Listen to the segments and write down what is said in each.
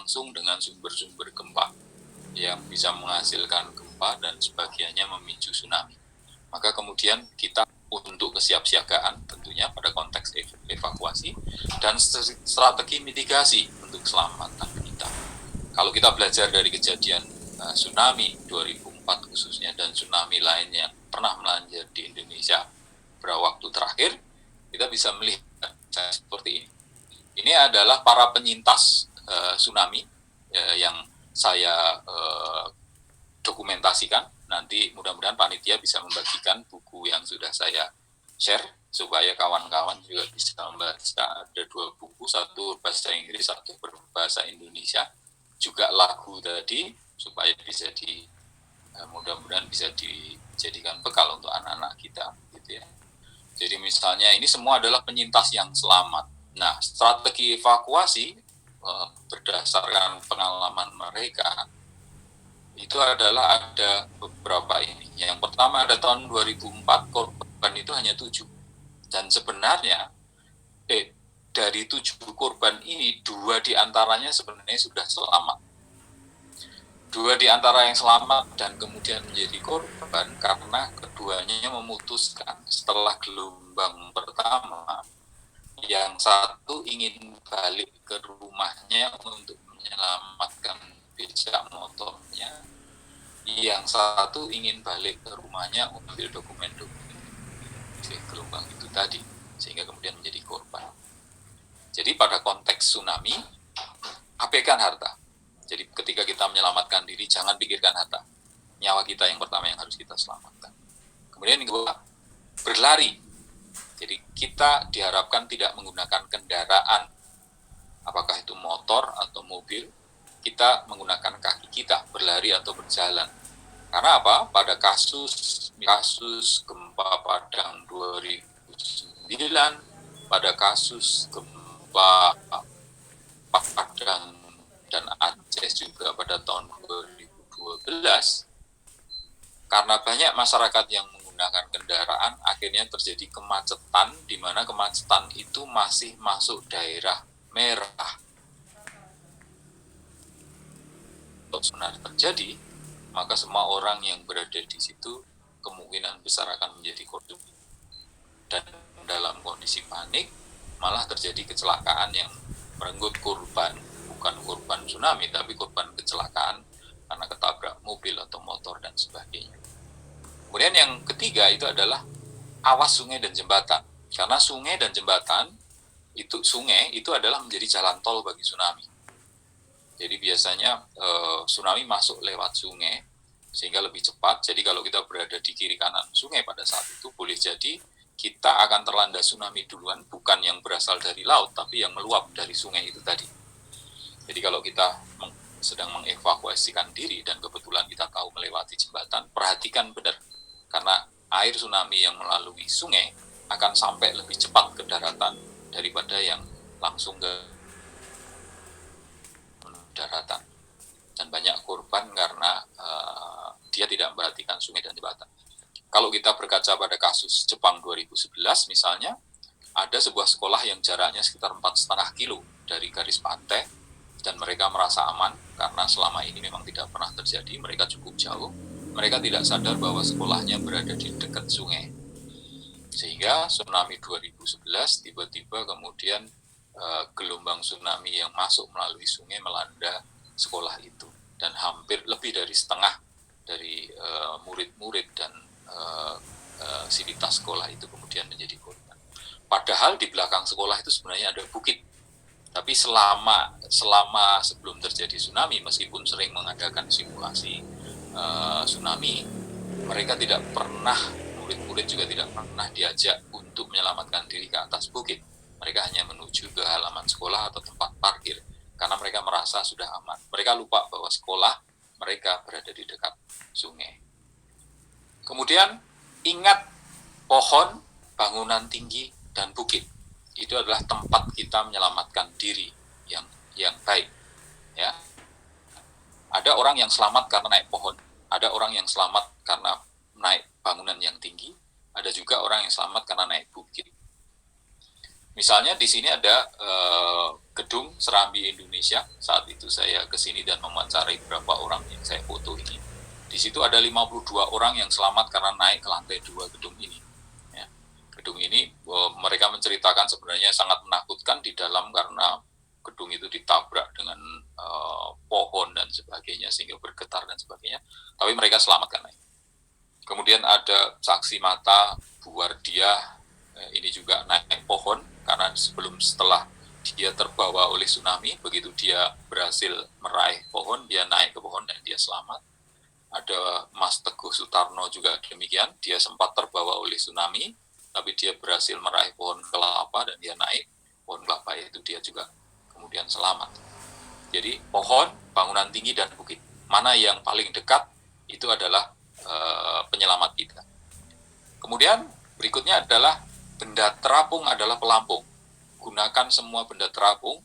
langsung dengan sumber-sumber gempa yang bisa menghasilkan gempa dan sebagiannya memicu tsunami. Maka kemudian kita untuk kesiapsiagaan tentunya pada konteks evakuasi dan strategi mitigasi untuk keselamatan kita. Kalau kita belajar dari kejadian tsunami 2004 khususnya dan tsunami lainnya pernah melanda di Indonesia beberapa waktu terakhir, kita bisa melihat seperti ini. Ini adalah para penyintas tsunami yang saya dokumentasikan. Nanti mudah-mudahan panitia bisa membagikan buku yang sudah saya share supaya kawan-kawan juga bisa membaca. Ada 2 buku, satu berbahasa Inggris, satu berbahasa Indonesia. Juga lagu tadi supaya bisa mudah-mudahan bisa dijadikan bekal untuk anak-anak kita, gitu ya. Jadi misalnya ini semua adalah penyintas yang selamat. Nah, strategi evakuasi berdasarkan pengalaman mereka itu adalah ada beberapa ini. Yang pertama ada tahun 2004 korban itu hanya 7. Dan sebenarnya dari 7 korban ini 2 diantaranya sebenarnya sudah selamat. 2 di antara yang selamat dan kemudian menjadi korban karena keduanya memutuskan setelah gelombang pertama, yang satu ingin balik ke rumahnya untuk menyelamatkan becak motornya, yang satu ingin balik ke rumahnya untuk ambil dokumen-dokumen di gelombang itu tadi, sehingga kemudian menjadi korban. Jadi pada konteks tsunami, abaikan harta. Jadi ketika kita menyelamatkan diri, jangan pikirkan harta. Nyawa kita yang pertama yang harus kita selamatkan. Kemudian yang kedua, berlari. Jadi kita diharapkan tidak menggunakan kendaraan, apakah itu motor atau mobil, kita menggunakan kaki kita, berlari atau berjalan. Karena apa? Pada kasus gempa Padang 2009, pada kasus gempa Padang dan Aceh juga pada tahun 2012, karena banyak masyarakat yang menggunakan kendaraan, akhirnya terjadi kemacetan, di mana kemacetan itu masih masuk daerah merah. Kalau sebenarnya terjadi, maka semua orang yang berada di situ kemungkinan besar akan menjadi korban. Dan dalam kondisi panik, malah terjadi kecelakaan yang merenggut korban. Bukan korban tsunami, tapi korban kecelakaan karena ketabrak mobil atau motor dan sebagainya. Kemudian yang ketiga itu adalah awas sungai dan jembatan. Karena sungai dan jembatan, sungai itu adalah menjadi jalan tol bagi tsunami. Jadi biasanya tsunami masuk lewat sungai, sehingga lebih cepat. Jadi kalau kita berada di kiri kanan sungai pada saat itu, boleh jadi kita akan terlanda tsunami duluan, bukan yang berasal dari laut, tapi yang meluap dari sungai itu tadi. Jadi kalau kita sedang mengevakuasikan diri dan kebetulan kita tahu melewati jembatan, perhatikan benar. Karena air tsunami yang melalui sungai akan sampai lebih cepat ke daratan daripada yang langsung ke daratan. Dan banyak korban karena dia tidak memperhatikan sungai dan jembatan. Kalau kita berkaca pada kasus Jepang 2011 misalnya, ada sebuah sekolah yang jaraknya sekitar 4,5 kilo dari garis pantai, dan mereka merasa aman karena selama ini memang tidak pernah terjadi, mereka cukup jauh, mereka tidak sadar bahwa sekolahnya berada di dekat sungai. Sehingga tsunami 2011 tiba-tiba kemudian gelombang tsunami yang masuk melalui sungai melanda sekolah itu, dan hampir lebih dari setengah dari murid-murid dan sivitas sekolah itu kemudian menjadi korban. Padahal di belakang sekolah itu sebenarnya ada bukit. Tapi selama sebelum terjadi tsunami, meskipun sering mengadakan simulasi tsunami, mereka tidak pernah, murid-murid juga tidak pernah diajak untuk menyelamatkan diri ke atas bukit. Mereka hanya menuju ke halaman sekolah atau tempat parkir, karena mereka merasa sudah aman. Mereka lupa bahwa sekolah mereka berada di dekat sungai. Kemudian ingat pohon, bangunan tinggi, dan bukit. Itu adalah tempat kita menyelamatkan diri yang baik. Ya, ada orang yang selamat karena naik pohon, ada orang yang selamat karena naik bangunan yang tinggi, ada juga orang yang selamat karena naik bukit. Misalnya di sini ada gedung Serambi Indonesia. Saat itu saya ke sini dan mewawancarai beberapa orang yang saya foto ini. Di situ ada 52 orang yang selamat karena naik ke lantai 2 gedung ini. Ya. Gedung ini mereka menceritakan sebenarnya sangat menakutkan di dalam karena gedung itu ditabrak dengan pohon dan sebagainya sehingga bergetar dan sebagainya. Tapi mereka selamat kan naik. Kemudian ada saksi mata Bu Wardiah, ini juga naik pohon karena setelah dia terbawa oleh tsunami, begitu dia berhasil meraih pohon, dia naik ke pohon dan dia selamat. Ada Mas Teguh Sutarno juga demikian, dia sempat terbawa oleh tsunami, tapi dia berhasil meraih pohon kelapa dan dia naik pohon kelapa, itu dia juga kemudian selamat. Jadi pohon, bangunan tinggi dan bukit, mana yang paling dekat itu adalah penyelamat kita. Kemudian berikutnya adalah benda terapung adalah pelampung. Gunakan semua benda terapung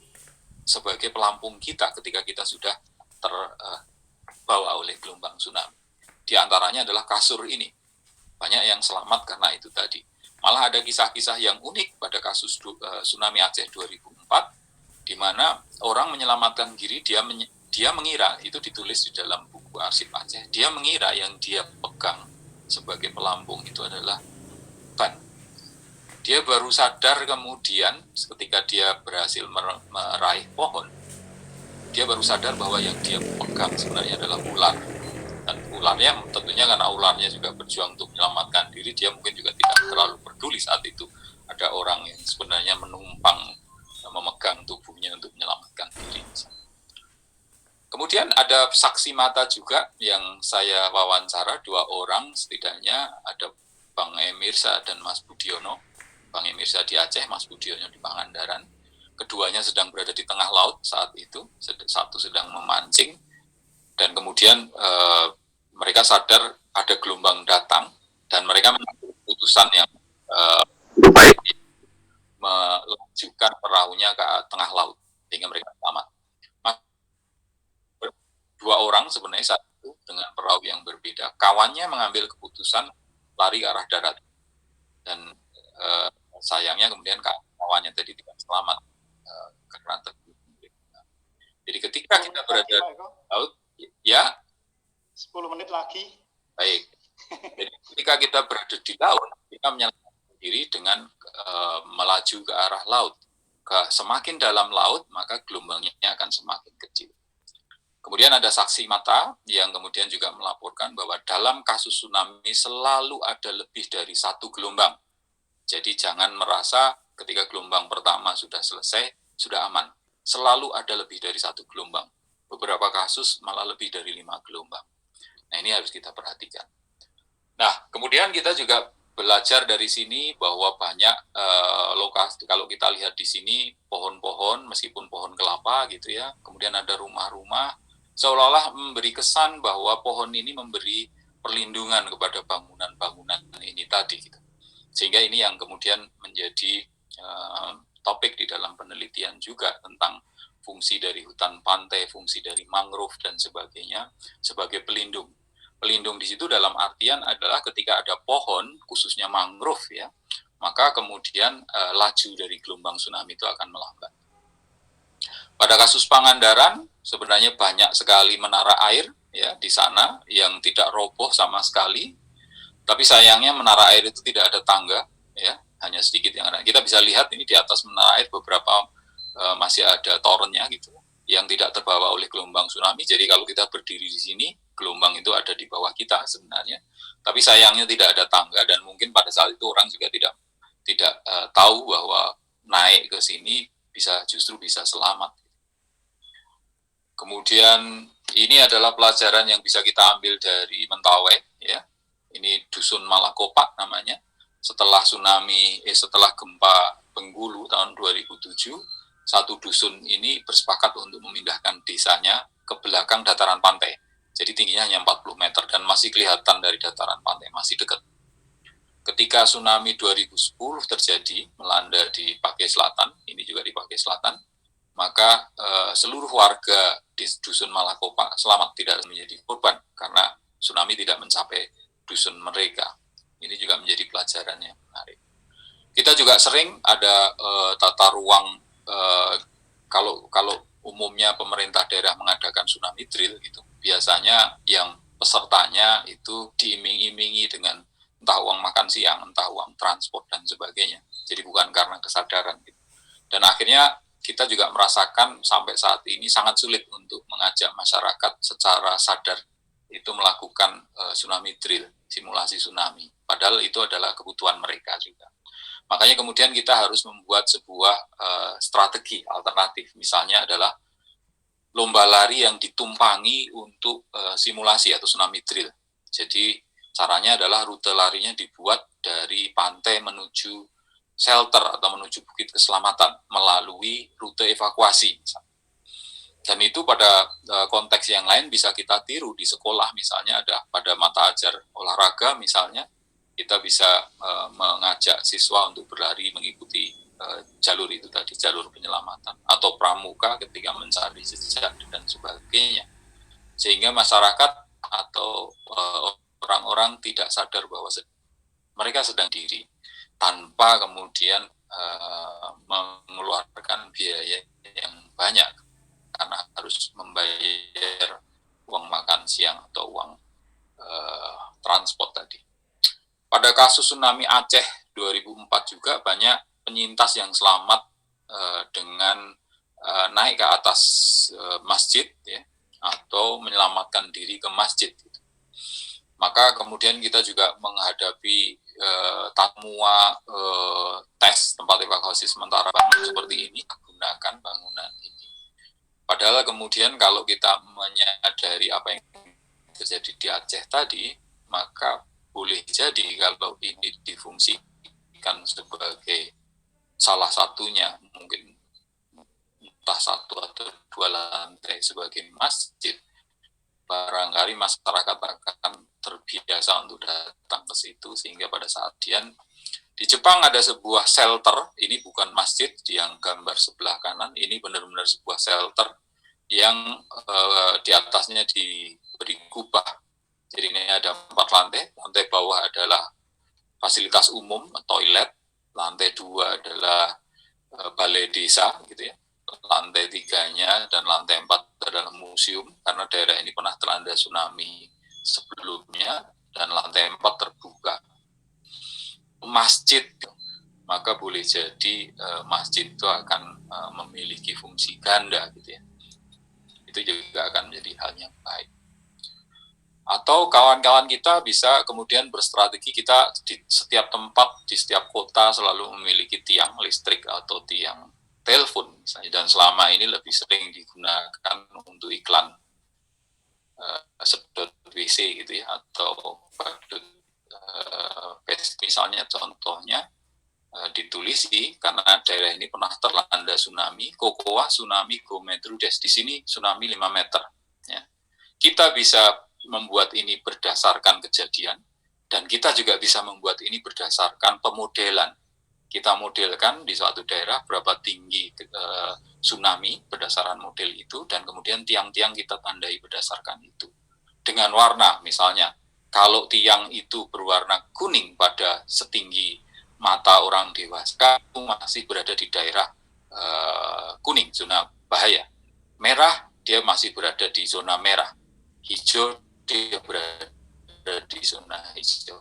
sebagai pelampung kita ketika kita sudah terbawa oleh gelombang tsunami. Di antaranya adalah kasur ini. Banyak yang selamat karena itu tadi. Malah ada kisah-kisah yang unik pada kasus tsunami Aceh 2004, di mana orang menyelamatkan diri, dia mengira, itu ditulis di dalam buku arsip Aceh, dia mengira yang dia pegang sebagai pelampung itu adalah ban. Dia baru sadar kemudian ketika dia berhasil meraih pohon, dia baru sadar bahwa yang dia pegang sebenarnya adalah ular. Dan ularnya tentunya karena ularnya juga berjuang untuk menyelamatkan diri, dia mungkin juga tidak terlalu peduli saat itu ada orang yang sebenarnya menumpang memegang tubuhnya untuk menyelamatkan diri. Kemudian ada saksi mata juga yang saya wawancara, 2 orang setidaknya, ada Bang Emirsa dan Mas Budiono. Bang Emirsa di Aceh, Mas Budiono di Pangandaran. Keduanya sedang berada di tengah laut saat itu, satu sedang memancing, dan kemudian mereka sadar ada gelombang datang, dan mereka mengambil keputusan yang baik, melajukan perahunya ke tengah laut, sehingga mereka selamat. 2 orang sebenarnya saat itu dengan perahu yang berbeda. Kawannya mengambil keputusan lari ke arah darat. Dan sayangnya kemudian kawannya tadi tidak selamat karena terguling. Jadi ketika kita berada di laut, ya 10 menit lagi. Baik. Jadi ketika kita berada di laut, kita menyelamatkan diri dengan melaju ke arah laut. Semakin dalam laut, maka gelombangnya akan semakin kecil. Kemudian ada saksi mata yang kemudian juga melaporkan bahwa dalam kasus tsunami selalu ada lebih dari 1 gelombang. Jadi jangan merasa ketika gelombang pertama sudah selesai, sudah aman. Selalu ada lebih dari 1 gelombang. Beberapa kasus malah lebih dari 5 gelombang. Nah, ini harus kita perhatikan. Nah, kemudian kita juga belajar dari sini bahwa banyak lokasi, kalau kita lihat di sini pohon-pohon, meskipun pohon kelapa gitu ya, kemudian ada rumah-rumah, seolah-olah memberi kesan bahwa pohon ini memberi perlindungan kepada bangunan-bangunan ini tadi gitu. Sehingga ini yang kemudian menjadi topik di dalam penelitian juga tentang fungsi dari hutan pantai, fungsi dari mangrove dan sebagainya sebagai pelindung. Pelindung di situ dalam artian adalah ketika ada pohon, khususnya mangrove ya, maka kemudian laju dari gelombang tsunami itu akan melambat. Pada kasus Pangandaran sebenarnya banyak sekali menara air ya di sana yang tidak roboh sama sekali. Tapi sayangnya menara air itu tidak ada tangga ya, hanya sedikit yang ada. Kita bisa lihat ini di atas menara air beberapa masih ada torennya gitu yang tidak terbawa oleh gelombang tsunami. Jadi kalau kita berdiri di sini, gelombang itu ada di bawah kita sebenarnya. Tapi sayangnya tidak ada tangga dan mungkin pada saat itu orang juga tidak tahu bahwa naik ke sini justru bisa selamat. Kemudian ini adalah pelajaran yang bisa kita ambil dari Mentawai ya. Ini Dusun Malakopak namanya. Setelah gempa Bengkulu tahun 2007, satu dusun ini bersepakat untuk memindahkan desanya ke belakang dataran pantai. Jadi tingginya hanya 40 meter dan masih kelihatan dari dataran pantai, masih dekat. Ketika tsunami 2010 terjadi, melanda di Pakis Selatan, ini juga di Pakis Selatan, maka seluruh warga di Dusun Malakopak selamat, tidak menjadi korban karena tsunami tidak mencapai dusun mereka. Ini juga menjadi pelajaran yang menarik. Kita juga sering ada tata ruang kalau umumnya pemerintah daerah mengadakan tsunami drill gitu, biasanya yang pesertanya itu diiming-imingi dengan entah uang makan siang, entah uang transport dan sebagainya. Jadi bukan karena kesadaran gitu. Dan akhirnya kita juga merasakan sampai saat ini sangat sulit untuk mengajak masyarakat secara sadar itu melakukan tsunami drill, simulasi tsunami. Padahal itu adalah kebutuhan mereka juga. Makanya kemudian kita harus membuat sebuah strategi alternatif. Misalnya adalah lomba lari yang ditumpangi untuk simulasi atau tsunami drill. Jadi caranya adalah rute larinya dibuat dari pantai menuju shelter atau menuju bukit keselamatan melalui rute evakuasi. Dan itu pada konteks yang lain bisa kita tiru di sekolah, misalnya ada pada mata ajar olahraga misalnya, kita bisa mengajak siswa untuk berlari mengikuti jalur itu tadi, jalur penyelamatan, atau pramuka ketika mencari jejak dan sebagainya, sehingga masyarakat atau orang-orang tidak sadar bahwa mereka sedang diri tanpa kemudian mengeluarkan biaya yang banyak karena harus membayar uang makan siang atau uang transport tadi. Pada kasus tsunami Aceh 2004 juga banyak penyintas yang selamat dengan naik ke atas masjid ya, atau menyelamatkan diri ke masjid. Maka kemudian kita juga menghadapi semua tes tempat evakuasi sementara bangun seperti ini, gunakan bangunan ini. Padahal kemudian kalau kita menyadari apa yang terjadi di Aceh tadi, maka boleh jadi kalau ini difungsikan sebagai salah satunya, mungkin entah satu atau dua lantai sebagai masjid, barangkali masyarakat akan terbiasa untuk datang ke situ, sehingga pada saat di Jepang ada sebuah shelter, ini bukan masjid yang gambar sebelah kanan, ini benar-benar sebuah shelter yang di atasnya diberi kubah. Jadi ini ada 4 lantai, lantai bawah adalah fasilitas umum, toilet, lantai 2 adalah balai desa, gitu ya. Lantai 3-nya dan lantai 4 adalah museum, karena daerah ini pernah terlanda tsunami sebelumnya, dan lantai 4 terbuka. Masjid, maka boleh jadi masjid itu akan memiliki fungsi ganda, gitu ya. Itu juga akan menjadi hal yang baik. Atau kawan-kawan kita bisa kemudian berstrategi, kita di setiap tempat, di setiap kota selalu memiliki tiang listrik atau tiang telepon misalnya, dan selama ini lebih sering digunakan untuk iklan sedot WC gitu ya, atau badut misalnya, contohnya ditulisi karena daerah ini pernah terlanda tsunami, Kokoa tsunami go metrudes, di sini tsunami 5 meter ya. Kita bisa membuat ini berdasarkan kejadian, dan kita juga bisa membuat ini berdasarkan pemodelan. Kita modelkan di suatu daerah berapa tinggi tsunami berdasarkan model itu, dan kemudian tiang-tiang kita tandai berdasarkan itu. Dengan warna, misalnya, kalau tiang itu berwarna kuning pada setinggi mata orang dewasa, itu masih berada di daerah kuning, zona bahaya. Merah, dia masih berada di zona merah. Hijau, dia berada di zona hijau.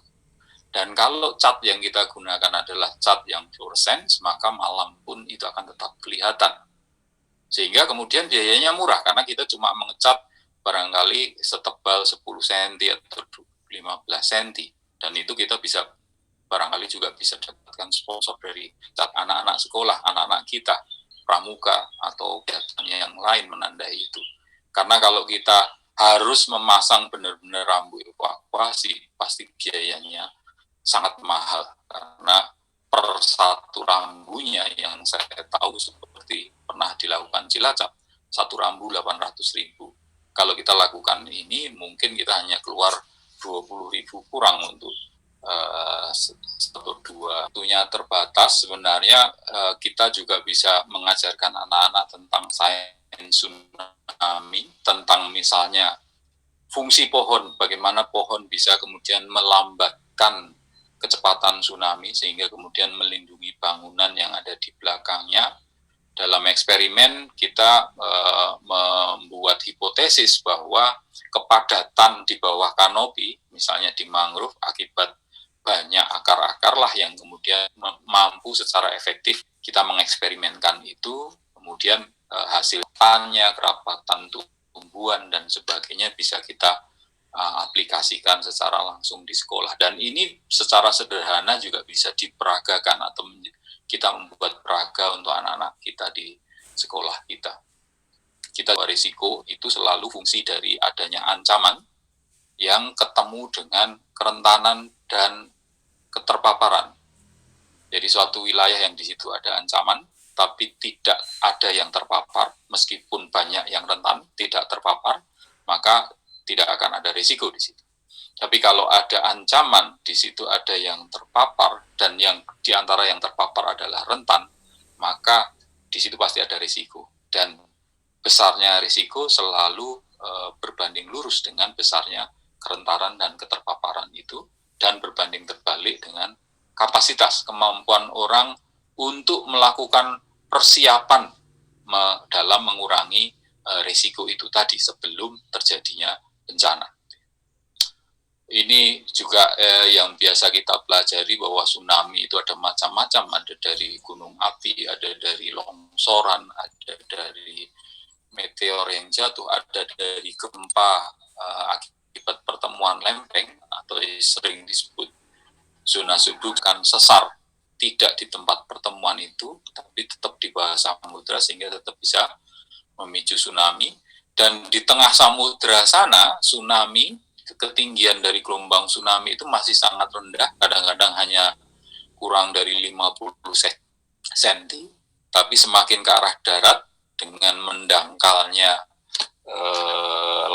Dan kalau cat yang kita gunakan adalah cat yang fluorescence, maka malam pun itu akan tetap kelihatan. Sehingga kemudian biayanya murah, karena kita cuma mengecat barangkali setebal 10 cm atau 15 cm. Dan itu kita bisa barangkali juga bisa dapatkan sponsor dari cat anak-anak sekolah, anak-anak kita, pramuka, atau kegiatan yang lain menandai itu. Karena kalau kita harus memasang benar-benar rambu evakuasi, pasti biayanya sangat mahal, karena per satu rambunya yang saya tahu seperti pernah dilakukan Cilacap, satu rambu 800.000. Kalau kita lakukan ini, mungkin kita hanya keluar 20.000 kurang untuk satu dua. Waktunya terbatas, sebenarnya kita juga bisa mengajarkan anak-anak tentang sains tsunami, tentang misalnya fungsi pohon, bagaimana pohon bisa kemudian melambatkan kecepatan tsunami sehingga kemudian melindungi bangunan yang ada di belakangnya. Dalam eksperimen kita membuat hipotesis bahwa kepadatan di bawah kanopi, misalnya di mangrove, akibat banyak akar-akar lah yang kemudian mampu secara efektif kita mengeksperimenkan itu, kemudian hasil tannya, kerapatan tumbuhan dan sebagainya bisa kita aplikasikan secara langsung di sekolah. Dan ini secara sederhana juga bisa diperagakan atau kita membuat peraga untuk anak-anak kita di sekolah kita. Kita risiko itu selalu fungsi dari adanya ancaman yang ketemu dengan kerentanan dan keterpaparan. Jadi suatu wilayah yang di situ ada ancaman, tapi tidak ada yang terpapar, meskipun banyak yang rentan tidak terpapar, maka tidak akan ada risiko di situ. Tapi kalau ada ancaman, di situ ada yang terpapar, dan yang di antara yang terpapar adalah rentan, maka di situ pasti ada risiko. Dan besarnya risiko selalu berbanding lurus dengan besarnya kerentanan dan keterpaparan itu, dan berbanding terbalik dengan kapasitas, kemampuan orang untuk melakukan persiapan dalam mengurangi risiko itu tadi sebelum terjadinya bencana. Ini juga yang biasa kita pelajari bahwa tsunami itu ada macam-macam, ada dari gunung api, ada dari longsoran, ada dari meteor yang jatuh, ada dari gempa akibat pertemuan lempeng atau sering disebut zona subduksi kan sesar, tidak di tempat pertemuan itu, tapi tetap di bawah samudra sehingga tetap bisa memicu tsunami. Dan di tengah samudra sana, tsunami, ketinggian dari gelombang tsunami itu masih sangat rendah, kadang-kadang hanya kurang dari 50 cm, tapi semakin ke arah darat dengan mendangkalnya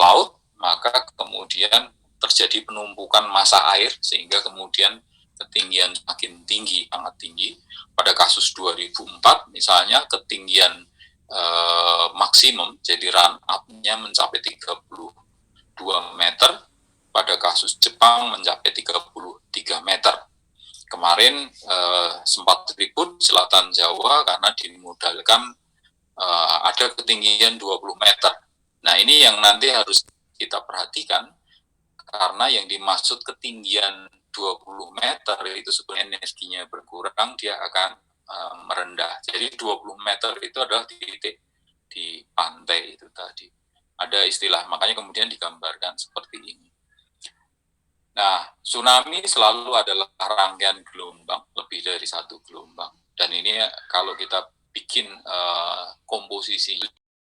laut, maka kemudian terjadi penumpukan massa air sehingga kemudian ketinggian makin tinggi, sangat tinggi. Pada kasus 2004 misalnya ketinggian maksimum, jadi run up-nya mencapai 32 meter, pada kasus Jepang mencapai 33 meter. Kemarin sempat ribut selatan Jawa karena dimodalkan ada ketinggian 20 meter. Nah ini yang nanti harus kita perhatikan, karena yang dimaksud ketinggian 20 meter itu sebenarnya energinya berkurang, dia akan merendah. Jadi 20 meter itu adalah titik di pantai itu tadi. Ada istilah, makanya kemudian digambarkan seperti ini. Nah, tsunami selalu adalah rangkaian gelombang, lebih dari satu gelombang. Dan ini kalau kita bikin komposisi